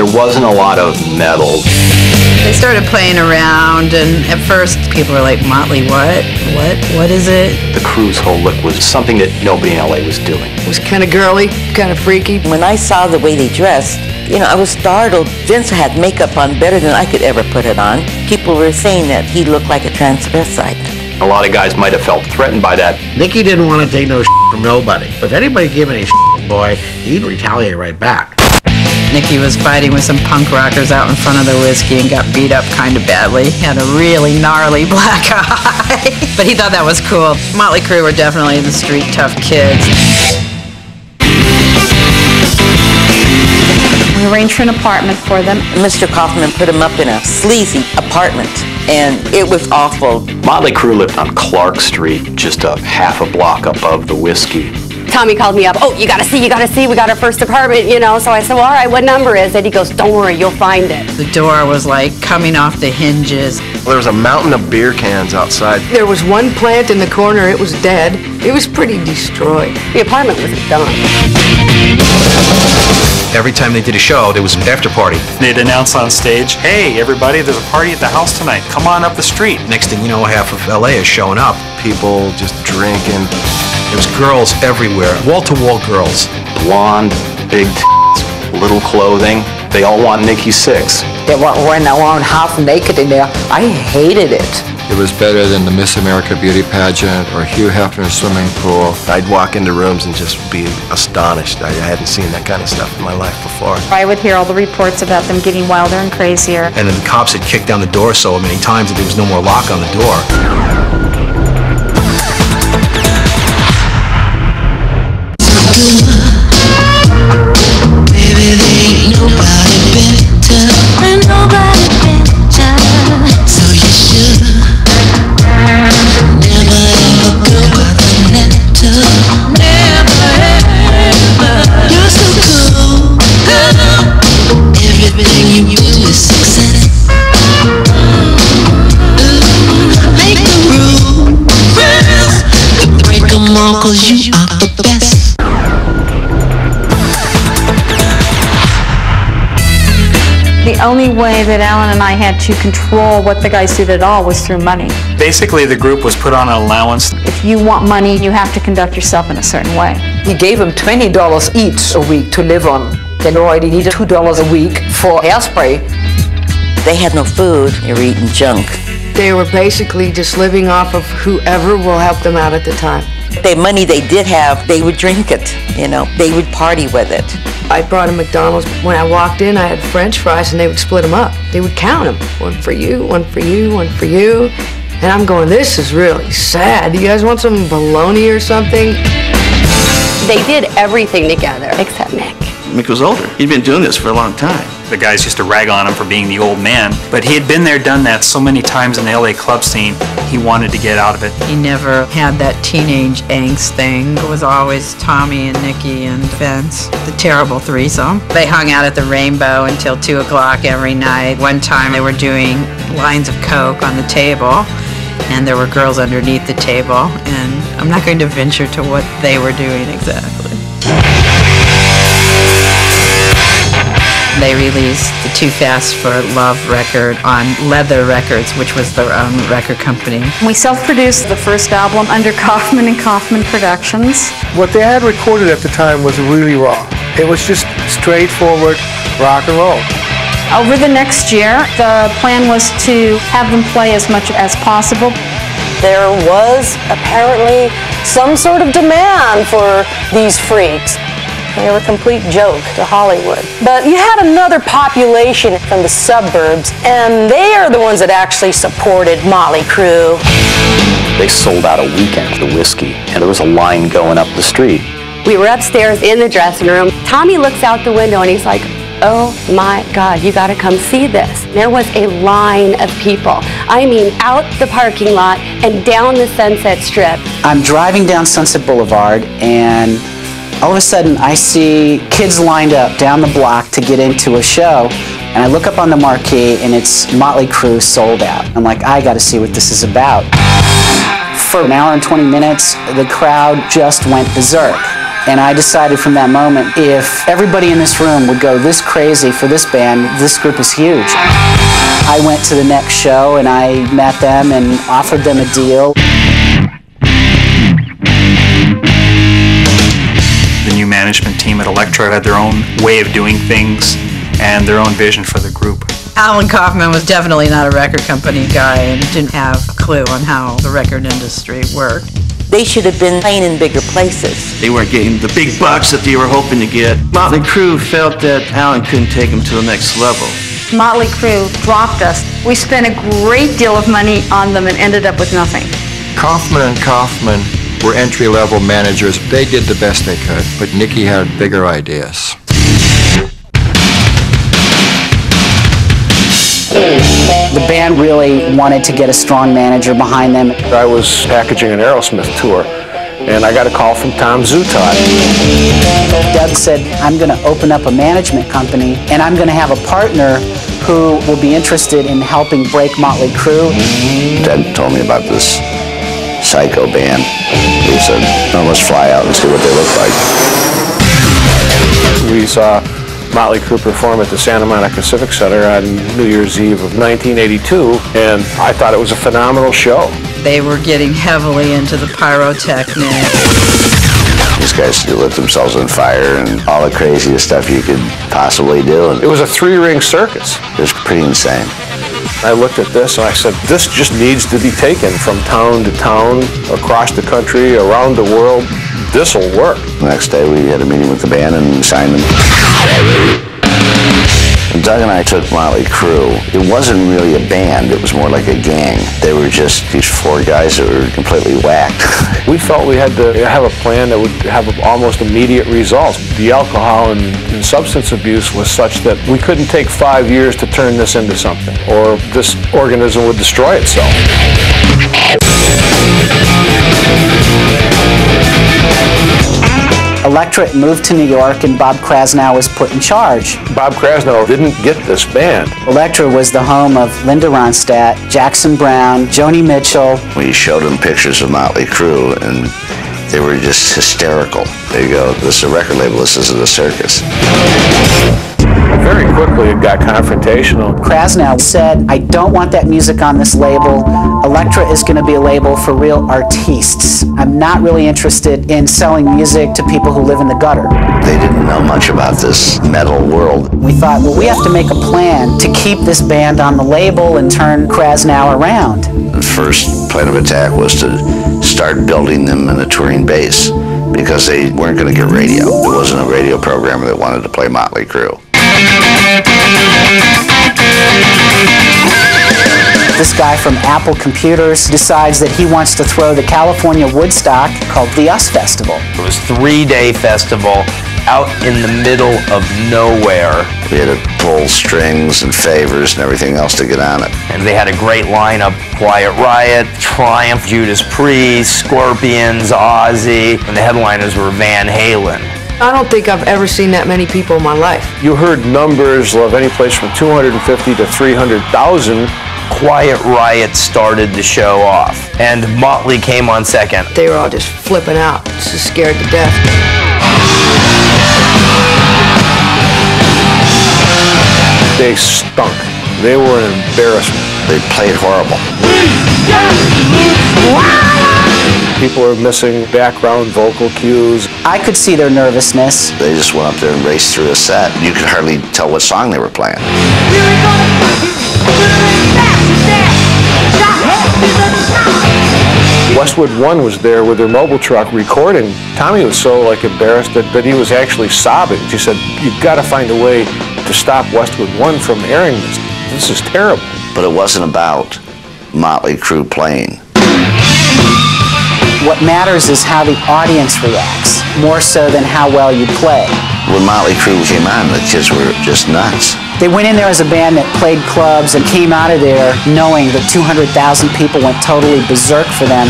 There wasn't a lot of metal. They started playing around, and at first people were like, Mötley, what is it? The Crüe's whole look was something that nobody in LA was doing. It was kind of girly, kind of freaky. When I saw the way they dressed, you know, I was startled. Vince had makeup on better than I could ever put it on. People were saying that he looked like a transvestite. A lot of guys might have felt threatened by that. Nicky didn't want to take no from nobody. If anybody gave any boy, he'd retaliate right back. Nicky was fighting with some punk rockers out in front of the whiskey and got beat up kind of badly. Had a really gnarly black eye. But he thought that was cool. Mötley Crüe were definitely the street tough kids. We arranged for an apartment for them. Mr. Kaufman put him up in a sleazy apartment, and it was awful. Mötley Crüe lived on Clark Street, just a half a block above the whiskey. Tommy called me up, oh, you gotta see, we got our first apartment, you know. So I said, well, all right, what number is it? He goes, don't worry, you'll find it. The door was like coming off the hinges. There was a mountain of beer cans outside. There was one plant in the corner, it was dead. It was pretty destroyed. The apartment wasn't done. Every time they did a show, there was an after party. They'd announce on stage, hey, everybody, there's a party at the house tonight. Come on up the street. Next thing you know, half of LA is showing up. People just drinking. There was girls everywhere, wall-to-wall girls. Blonde, big little clothing. They all want Nikki Sixx. They weren't wearing their own half naked in there. I hated it. It was better than the Miss America beauty pageant or Hugh Hefner swimming pool. I'd walk into rooms and just be astonished. I hadn't seen that kind of stuff in my life before. I would hear all the reports about them getting wilder and crazier. And then the cops had kicked down the door so many times that there was no more lock on the door. The only way that Alan and I had to control what the guys did at all was through money. Basically, the group was put on an allowance. If you want money, you have to conduct yourself in a certain way. He gave them $20 each a week to live on. They already needed $2 a week for hairspray. They had no food. They were eating junk. They were basically just living off of whoever will help them out at the time. The money they did have, they would drink it, you know. They would party with it. I brought a McDonald's. When I walked in, I had French fries, and they would split them up. They would count them. One for you, one for you, one for you. And I'm going, this is really sad. Do you guys want some bologna or something? They did everything together, except Mick. Mick was older. He'd been doing this for a long time. The guys used to rag on him for being the old man, but he had been there, done that so many times in the LA club scene, he wanted to get out of it. He never had that teenage angst thing. It was always Tommy and Nicky and Vince, the terrible threesome. They hung out at the Rainbow until 2 o'clock every night. One time they were doing lines of coke on the table, and there were girls underneath the table, and I'm not going to venture to what they were doing exactly. They released the Too Fast for Love record on Leather Records, which was their own record company. We self-produced the first album under Kaufman and Kaufman Productions. What they had recorded at the time was really raw. It was just straightforward rock and roll. Over the next year, the plan was to have them play as much as possible. There was apparently some sort of demand for these freaks. They were a complete joke to Hollywood. But you had another population from the suburbs, and they are the ones that actually supported Mötley Crüe. They sold out a weekend of the whiskey, and there was a line going up the street. We were upstairs in the dressing room. Tommy looks out the window and he's like, oh my God, you gotta come see this. There was a line of people. I mean, out the parking lot and down the Sunset Strip. I'm driving down Sunset Boulevard, and all of a sudden I see kids lined up down the block to get into a show, and I look up on the marquee and it's Mötley Crüe sold out. I'm like, I gotta see what this is about. For an hour and 20 minutes, the crowd just went berserk. And I decided from that moment, if everybody in this room would go this crazy for this band, this group is huge. I went to the next show and I met them and offered them a deal. The new management team at Elektra had their own way of doing things and their own vision for the group. Alan Kaufman was definitely not a record company guy and didn't have a clue on how the record industry worked. They should have been playing in bigger places. They weren't getting the big bucks that they were hoping to get. Mötley Crüe felt that Alan couldn't take them to the next level. Mötley Crüe dropped us. We spent a great deal of money on them and ended up with nothing. Kaufman and Kaufman were entry-level managers. They did the best they could, but Nicky had bigger ideas. The band really wanted to get a strong manager behind them. I was packaging an Aerosmith tour, and I got a call from Tom Zutaut. Doug said, I'm going to open up a management company, and I'm going to have a partner who will be interested in helping break Mötley Crüe. Ted told me about this psycho band. He said, oh, let's fly out and see what they look like. We saw Mötley Crüe perform at the Santa Monica Civic Center on New Year's Eve of 1982, and I thought it was a phenomenal show. They were getting heavily into the pyrotechnics. These guys lit themselves on fire and all the craziest stuff you could possibly do. It was a three-ring circus. It was pretty insane. I looked at this and I said, this just needs to be taken from town to town, across the country, around the world. This'll work. The next day we had a meeting with the band and signed them. When Doug and I took Mötley Crüe, it wasn't really a band, it was more like a gang. They were just these four guys that were completely whacked. We felt we had to have a plan that would have almost immediate results. The alcohol and substance abuse was such that we couldn't take 5 years to turn this into something, or this organism would destroy itself. Elektra moved to New York and Bob Krasnow was put in charge. Bob Krasnow didn't get this band. Elektra was the home of Linda Ronstadt, Jackson Browne, Joni Mitchell. We showed them pictures of Mötley Crüe and they were just hysterical. There you go, this is a record label, this isn't a circus. Very quickly it got confrontational. Krasnow said, I don't want that music on this label. Elektra is going to be a label for real artistes. I'm not really interested in selling music to people who live in the gutter. They didn't know much about this metal world. We thought, well, we have to make a plan to keep this band on the label and turn Krasnow around. The first plan of attack was to start building them in a touring base because they weren't going to get radio. There wasn't a radio programmer that wanted to play Mötley Crüe. This guy from Apple Computers decides that he wants to throw the California Woodstock called the US Festival. It was a 3-day festival out in the middle of nowhere. We had to pull strings and favors and everything else to get on it. And they had a great lineup: Quiet Riot, Triumph, Judas Priest, Scorpions, Ozzy, and the headliners were Van Halen. I don't think I've ever seen that many people in my life. You heard numbers of any place from 250 to 300,000. Quiet Riot started the show off, and Mötley came on second. They were all just flipping out, just scared to death. They stunk. They were an embarrassment. They played horrible. People are missing background vocal cues. I could see their nervousness. They just went up there and raced through a set. You could hardly tell what song they were playing. Westwood One was there with their mobile truck recording. Tommy was so embarrassed that he was actually sobbing. He said, you've got to find a way to stop Westwood One from airing this. This is terrible. But it wasn't about Mötley Crüe playing. What matters is how the audience reacts, more so than how well you play. When Mötley Crüe came on, the kids were just nuts. They went in there as a band that played clubs and came out of there knowing that 200,000 people went totally berserk for them.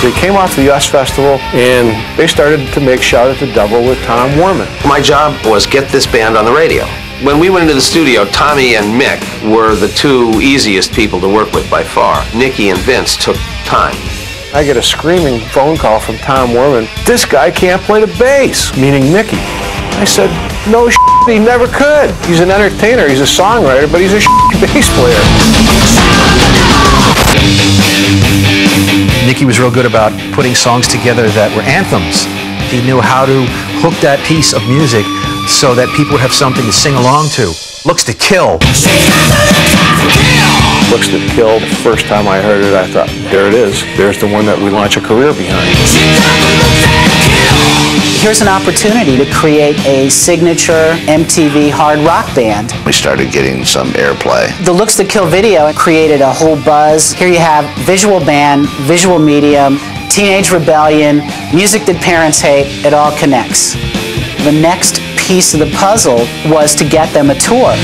They came off the US Festival and they started to make Shout at the Devil with Tom Werman. My job was get this band on the radio. When we went into the studio, Tommy and Mick were the two easiest people to work with by far. Nicky and Vince took time. I get a screaming phone call from Tom Werman. This guy can't play the bass, meaning Nicky. I said, no shit, he never could. He's an entertainer, he's a songwriter, but he's a bass player. Nicky was real good about putting songs together that were anthems. He knew how to hook that piece of music so that people would have something to sing along to. Looks to Kill. Looks to Kill, the first time I heard it, I thought, there it is. There's the one that we launch a career behind. Here's an opportunity to create a signature MTV hard rock band. We started getting some airplay. The Looks to Kill video created a whole buzz. Here you have visual band, visual medium, teenage rebellion, music that parents hate, it all connects. The next piece of the puzzle was to get them a tour.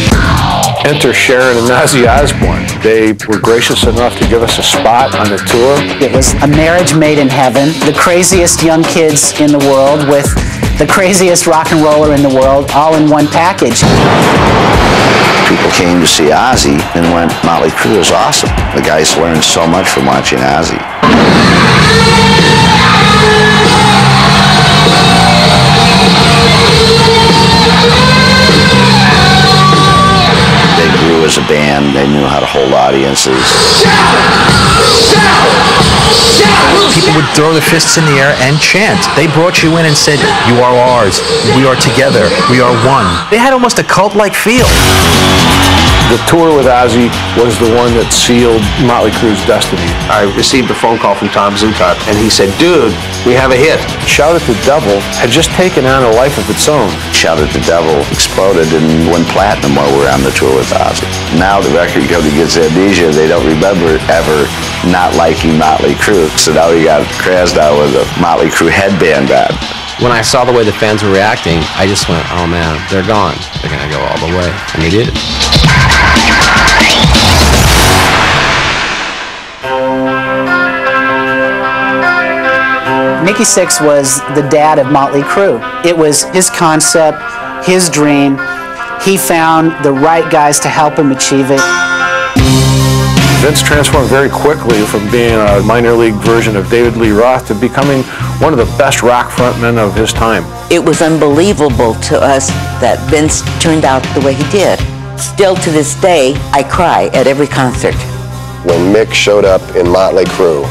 Enter Sharon and Ozzy Osbourne. They were gracious enough to give us a spot on the tour. It was a marriage made in heaven. The craziest young kids in the world with the craziest rock and roller in the world, all in one package. People came to see Ozzy and went, Mötley Crüe is awesome. The guys learned so much from watching Ozzy. They grew as a band. They knew how to hold audiences. People would throw their fists in the air and chant. They brought you in and said, you are ours, we are together, we are one. They had almost a cult-like feel. The tour with Ozzy was the one that sealed Mötley Crüe's destiny. I received a phone call from Tom Zutaut, and he said, dude, we have a hit. Shout at the Devil had just taken on a life of its own. Shout at the Devil exploded and went platinum while we were on the tour with Ozzy. Now the record company gets amnesia. They don't remember ever not liking Mötley Crüe. So now we got Krasnow with a Mötley Crüe headband on. When I saw the way the fans were reacting, I just went, oh man, they're gone. They're gonna go all the way. And they did. Nikki Sixx was the dad of Mötley Crüe. It was his concept, his dream. He found the right guys to help him achieve it. Vince transformed very quickly from being a minor league version of David Lee Roth to becoming one of the best rock frontmen of his time. It was unbelievable to us that Vince turned out the way he did. Still to this day, I cry at every concert. When Mick showed up in Mötley Crüe,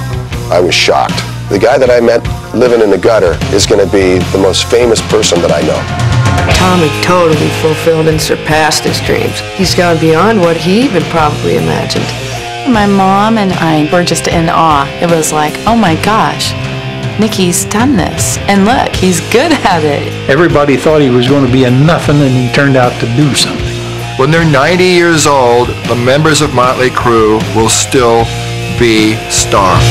I was shocked. The guy that I met living in the gutter is going to be the most famous person that I know. Tommy totally fulfilled and surpassed his dreams. He's gone beyond what he even probably imagined. My mom and I were just in awe. It was like, oh my gosh, Nicky's done this. And look, he's good at it. Everybody thought he was going to be a nothing, and he turned out to do something. When they're 90 years old, the members of Mötley Crüe will still be stars.